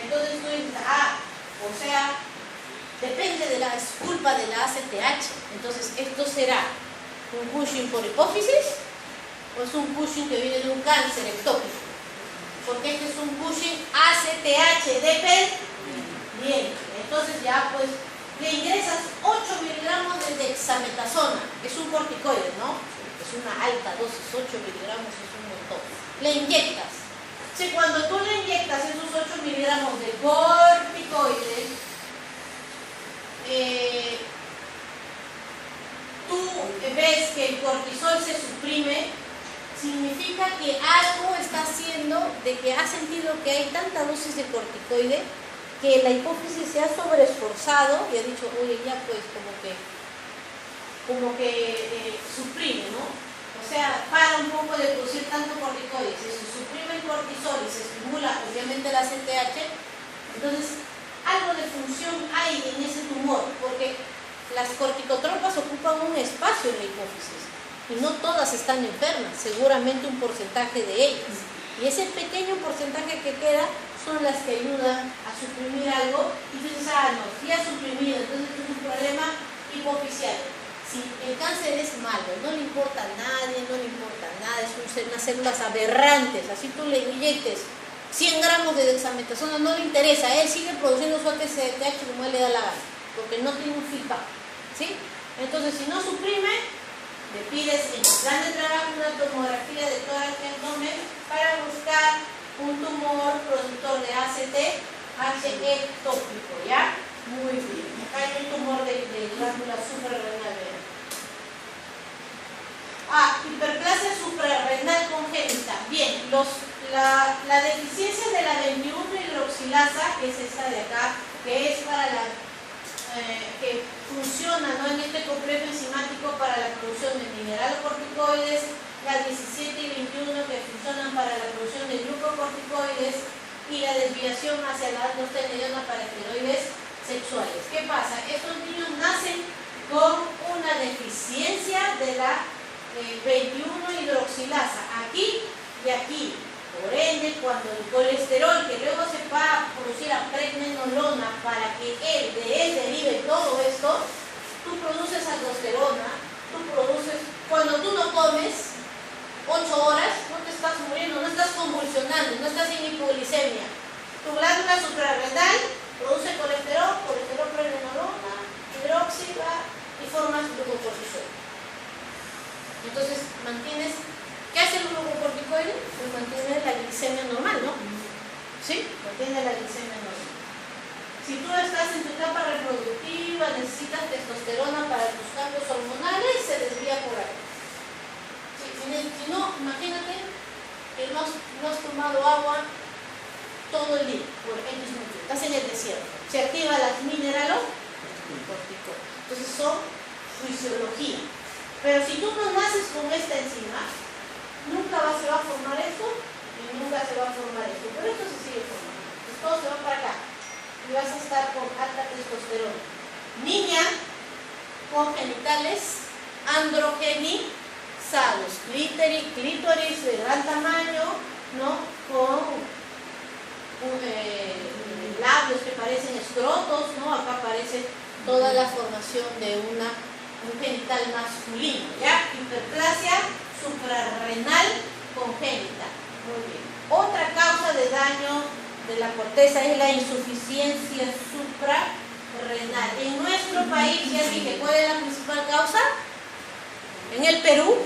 entonces tú dices, o sea, depende de la culpa de la ACTH. Entonces, ¿esto será un Cushing por hipófisis o es un Cushing que viene de un cáncer ectópico? Porque este es un Cushing ACTH dependiente. Entonces ya pues le ingresas 8 miligramos de dexametasona, es un corticoide, ¿no? Es una alta dosis, 8 miligramos es un montón. Le inyectas. Si cuando tú le inyectas esos 8 miligramos de corticoide, tú ves que el cortisol se suprime, significa que algo está haciendo de que ha sentido que hay tanta dosis de corticoide que la hipófisis se ha sobreesforzado y ha dicho, oye, ya pues como que suprime, ¿no? O sea, para un poco de producir tanto corticoide. Si se suprime el cortisol y se estimula obviamente la ACTH, entonces algo de función hay en ese tumor, porque las corticotropas ocupan un espacio en la hipófisis y no todas están enfermas, seguramente un porcentaje de ellas. Y ese pequeño porcentaje que queda son las que ayudan a suprimir algo y tú dices, no, sí ha suprimido, entonces es un problema hipofisial. Si el cáncer es malo, no le importa a nadie, no le importa nada, es unas células aberrantes, así tú le inyectes 100 gramos de dexametasona, no le interesa, él sigue produciendo su ACTH como él le da la gana, porque no tiene un feedback, ¿sí? Entonces, si no suprime, le pides en tu plan de trabajo una tomografía de tórax y abdomen para buscar un tumor productor de ACTH ectópico, ¿ya? Muy bien. Acá hay un tumor de glándula suprarrenal. Hiperplasia suprarrenal congénita. Bien, la deficiencia de la 21-hidroxilasa, que es esta de acá, que es para que funciona, ¿no?, en este complejo enzimático para la producción de mineralocorticoides, la 17 y 21 que funcionan para la producción de glucocorticoides y la desviación hacia la aldosterona para esteroides sexuales. ¿Qué pasa? Estos niños nacen con una deficiencia de la 21-hidroxilasa aquí y aquí. Por ende, cuando el colesterol que luego se va a producir a pregnenolona para que de él derive todo esto, tú produces aldosterona, cuando tú no comes 8 horas, no te estás muriendo, no estás convulsionando, no estás en hipoglicemia. Tu glándula suprarrenal produce colesterol, pregnenolona, hidroxila y formas glucocortisol. Entonces, mantienes. ¿Qué hace el glucocorticoide? Pues mantiene la glicemia normal, ¿no? ¿Sí? Mantiene la glicemia normal. Si tú estás en tu etapa reproductiva, necesitas testosterona para tus cambios hormonales, se desvía por ahí. Si no, imagínate que no has tomado agua todo el día, por X motivo. Estás en el desierto. Se activan las mineralocorticoides. Entonces son fisiología. Pero si tú no naces con esta enzima, nunca se va a formar esto y nunca se va a formar esto. Pero esto se sigue formando. Entonces todo se va para acá y vas a estar con alta testosterona. niña con genitales androgenizados, clítoris de gran tamaño, ¿no? Con labios que parecen escrotos, ¿no? Acá aparece toda la formación de un genital masculino, ¿ya? Hiperplasia suprarrenal congénita. Muy bien. Otra causa de daño de la corteza es la insuficiencia suprarrenal. En nuestro país, ya dije, ¿cuál es la principal causa? En el Perú,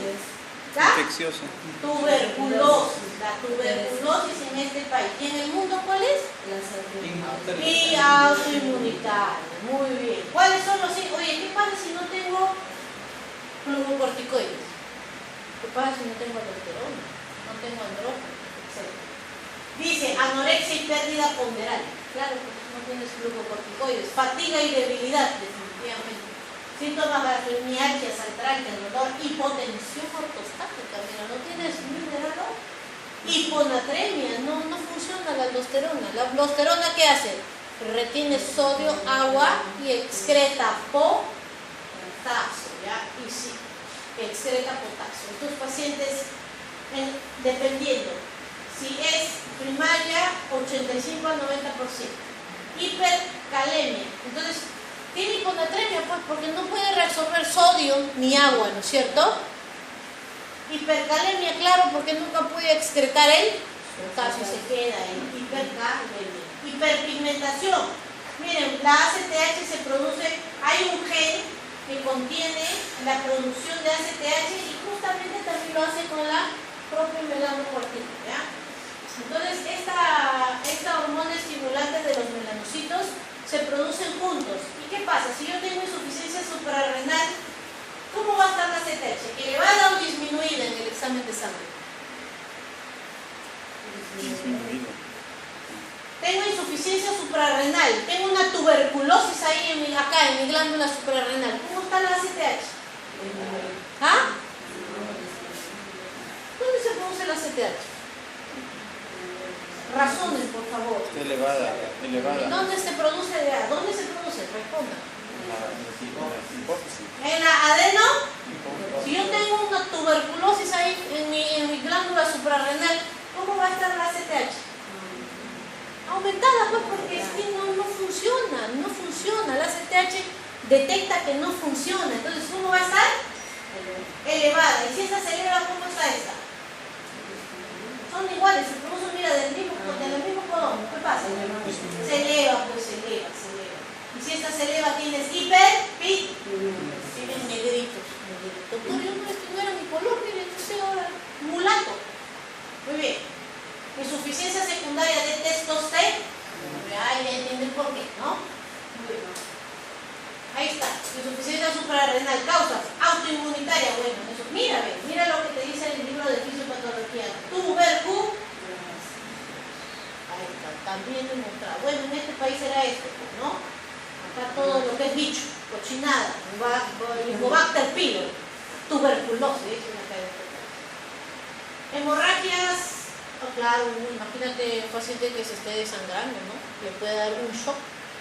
¿ya? Infecciosa. Tuberculosis. La tuberculosis en este país. ¿Y en el mundo cuál es? Y autoinmunitaria. Muy bien. ¿Cuáles son los signos? Oye, ¿qué pasa si no tengo glucocorticoides? ¿Qué pasa si no tengo aldosterona? No tengo andrógeno, etc. Dice anorexia y pérdida ponderal. Claro, porque no tienes glucocorticoides. Fatiga y debilidad, definitivamente. Síntomas de arritmialgia, artralgia, dolor, hipotensión ortostática. Mira, no tienes mineral. Hiponatremia, no funciona la aldosterona. La aldosterona, ¿qué hace? Retiene sodio, agua y excreta potasio, ¿ya? Y sí, excreta potasio. Estos pacientes, dependiendo, si es primaria, 85 al 90%. Hipercalemia, entonces, tiene hiponatremia, pues, porque no puede reabsorber sodio ni agua, ¿no es cierto? Hipercalemia, claro, porque nunca puede excretar el potasio, se queda en hipercalemia. Hiperpigmentación. Miren, la ACTH se produce, hay un gen que contiene la producción de ACTH y justamente también lo hace con la propia melanocortina, ¿ya? Entonces, esta hormona estimulante de los melanocitos se producen juntos. ¿Y qué pasa? Si yo tengo insuficiencia suprarrenal, ¿cómo va a estar la ACTH? ¿Elevada o disminuida en el examen de sangre? Disminuido. Tengo insuficiencia suprarrenal, tengo una tuberculosis ahí acá en mi glándula suprarrenal. ¿Cómo está la ACTH? ¿Ah? ¿Dónde se produce la ACTH? Razones, por favor. Elevada. ¿Dónde se produce? ¿Dónde se produce? Responda. La hipófisis. ¿En la adeno? Si yo tengo una tuberculosis ahí en mi glándula suprarrenal, ¿cómo va a estar la ACTH? Aumentada, pues, porque es que no funciona. La ACTH detecta que no funciona. Entonces, ¿cómo va a estar? Elevada. Y si esta se eleva, ¿cómo está esta? Son iguales, se producen, mira, del mismo color. ¿Qué pasa? Se eleva, pues se eleva. Y si esta se eleva, tienes tienen negritos. Doctor, yo no era mi color, mire, yo soy ahora mulato. Muy bien. Insuficiencia secundaria de testosterona. Ahí ya entienden por qué, ¿no? Muy bien. Ahí está. Insuficiencia suprarrenal. Causas. Autoinmunitaria. Bueno, eso. Mira lo que te dice el libro de fisiopatología. Tuberculosis. Ahí está. También demostrado. Bueno, en este país era esto, ¿no? Acá todo lo que es bicho, cochinada, Helicobacter pylori, tuberculosis. Hemorragias. Claro, imagínate un paciente que se esté desangrando, ¿no? Le puede dar un shock,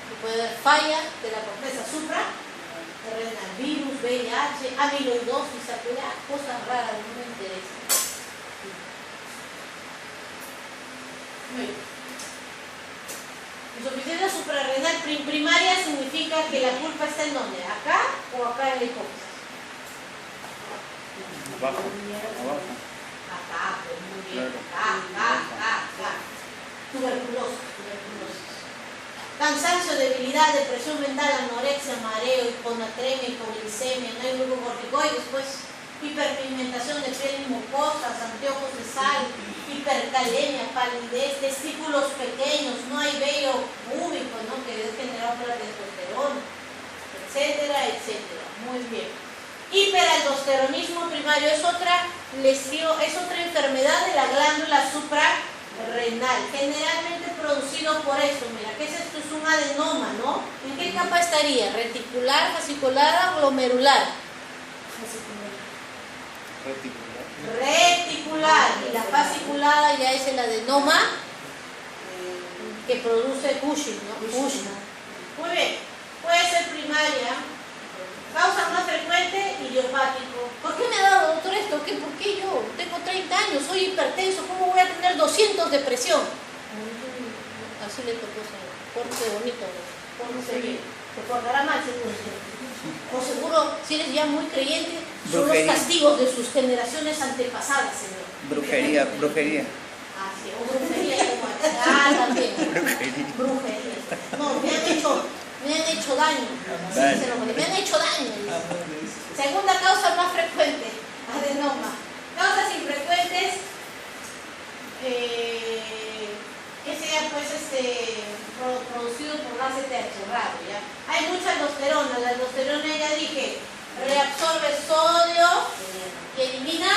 le puede dar falla de la corteza suprarrenal, virus, VIH, amiloidosis, cosas raras, no me interesa. Muy bien. Insuficiencia suprarrenal primaria significa que la culpa está en dónde, acá o acá en la hipófisis. Abajo. Acá, pues muy bien. Acá. Tuberculosis. Cansancio, debilidad, depresión mental, anorexia, mareo, hiponatremia, hipoglicemia, no hay glucocorticoides, pues hiperpigmentación de piel y mucosas, anteojos de sal, hipercalemia, palidez, testículos pequeños, no hay vello púbico, ¿no? Que es generado por la testosterona, etcétera. Muy bien. Hiperaldosteronismo primario es otra lesión, es otra enfermedad de la glándula suprarrenal, generalmente producido por esto. Mira, ¿qué es esto? Es un adenoma, ¿no? ¿En qué capa estaría? ¿Reticular, fascicular o glomerular? Reticular. Y la fasciculada ya es el adenoma que produce Cushing, ¿no? Cushing. Muy bien. Puede ser primaria, soy hipertenso, ¿cómo voy a tener 200 de presión? Así le tocó, señor. Pórtese bonito, pórtese bien. Se portará mal, seguro. O seguro, si eres ya muy creyente, son los castigos de sus generaciones antepasadas, señor. Brujería. Ah, sí, o brujería como también. Brujería. No, me han hecho daño. Así se lo pone, me han hecho daño. Segunda causa más frecuente, adenoma. Causas infrecuentes, que sea pues producido por base terciorrado, ¿ya? Hay mucha aldosterona. La aldosterona, ya dije, reabsorbe sodio y elimina.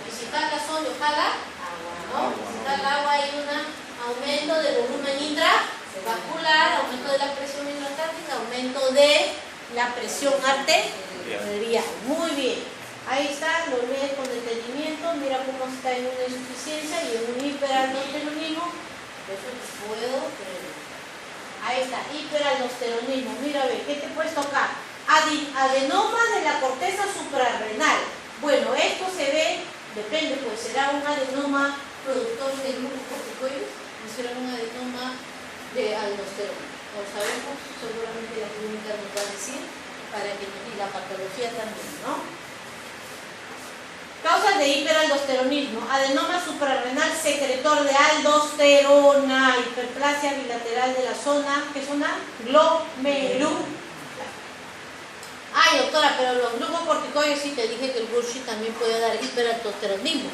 Y si carga sodio, carga agua, ¿no? Si carga agua, hay un aumento del volumen intravascular, aumento de la presión intracránea, aumento de la presión arterial. Muy bien. Ahí está, lo lees con detenimiento, mira cómo está en una insuficiencia y en un hiperaldosteronismo. Eso te puedo creer. Ahí está, hiperaldosteronismo. Mira, ve, ¿qué te puedes tocar? Adenoma de la corteza suprarrenal. Bueno, esto se ve, depende, pues será un adenoma productor de glucocorticoides o será un adenoma de aldosterona. Lo sabemos, seguramente la clínica nos va a decir, y la patología también, ¿no? Causas de hiperaldosteronismo: adenoma suprarrenal secretor de aldosterona, hiperplasia bilateral de la zona, ¿qué zona? Glomerular. Ay, doctora, pero los glucocorticoides, sí te dije que el Cushing también puede dar hiperaldosteronismo,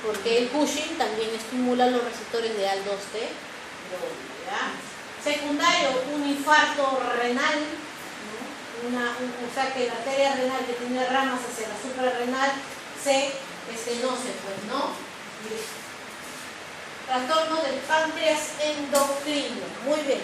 porque el Cushing también estimula los receptores de aldosterona. Secundario, un infarto renal, ¿no? O sea que la arteria renal que tiene ramas hacia la suprarrenal pues, ¿no? Trastorno del páncreas endocrino. Muy bien.